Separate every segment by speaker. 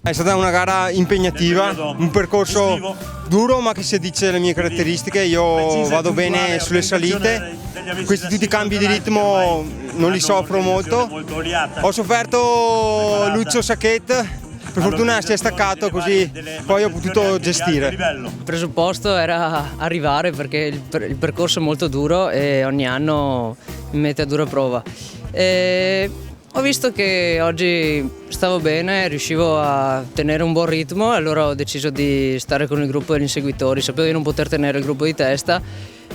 Speaker 1: È stata una gara impegnativa, un percorso duro ma che si addice alle mie caratteristiche. Io vado bene sulle salite, questi tutti i cambi di ritmo non li soffro molto. Ho sofferto Lucio Sacchet, per fortuna si è staccato, così poi ho potuto gestire.
Speaker 2: Il presupposto era arrivare, perché il percorso è molto duro e ogni anno mi mette a dura prova. Ho visto che oggi stavo bene, riuscivo a tenere un buon ritmo, e allora ho deciso di stare con il gruppo degli inseguitori. Sapevo di non poter tenere il gruppo di testa,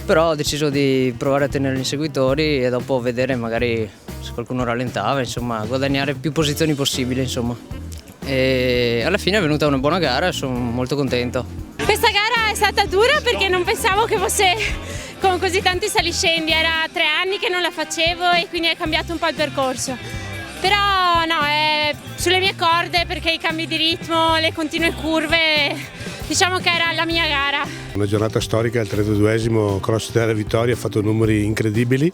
Speaker 2: però ho deciso di provare a tenere gli inseguitori e dopo vedere magari se qualcuno rallentava, insomma, guadagnare più posizioni possibili, insomma. E alla fine è venuta una buona gara e sono molto contento.
Speaker 3: Questa gara è stata dura perché non pensavo che fosse con così tanti saliscendi, era 3 anni che non la facevo e quindi è cambiato un po' il percorso. Però no, è sulle mie corde, perché i cambi di ritmo, le continue curve, diciamo che era la mia gara.
Speaker 4: Una giornata storica, il 32esimo Cross della Vittoria, ha fatto numeri incredibili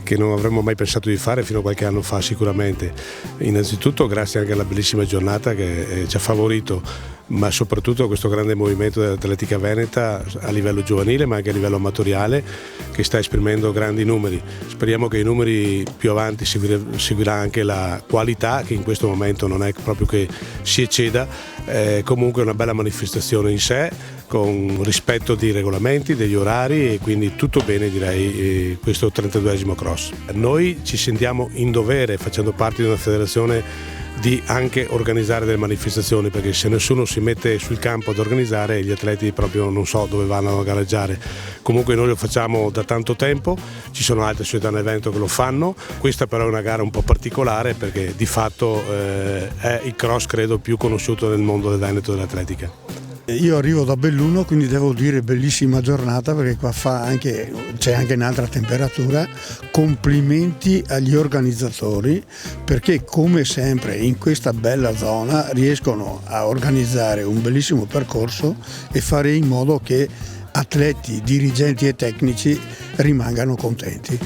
Speaker 4: che non avremmo mai pensato di fare fino a qualche anno fa sicuramente. Innanzitutto grazie anche alla bellissima giornata che ci ha favorito, ma soprattutto a questo grande movimento dell'atletica veneta a livello giovanile ma anche a livello amatoriale, che sta esprimendo grandi numeri. Speriamo che i numeri più avanti seguirà anche la qualità, che in questo momento non è proprio che si ecceda. Comunque è una bella manifestazione in sé, con rispetto dei regolamenti, degli orari, e quindi tutto bene, direi, questo 32esimo Cross. Noi ci sentiamo in dovere, facendo parte di una federazione, di anche organizzare delle manifestazioni, perché se nessuno si mette sul campo ad organizzare, gli atleti proprio non so dove vanno a gareggiare. Comunque noi lo facciamo da tanto tempo, ci sono altre società in evento che lo fanno, questa però è una gara un po' particolare perché di fatto è il cross credo più conosciuto nel mondo del Veneto dell'atletica.
Speaker 5: Io arrivo da Belluno, quindi devo dire bellissima giornata, perché qua c'è anche un'altra temperatura. Complimenti agli organizzatori, perché come sempre in questa bella zona riescono a organizzare un bellissimo percorso e fare in modo che atleti, dirigenti e tecnici rimangano contenti.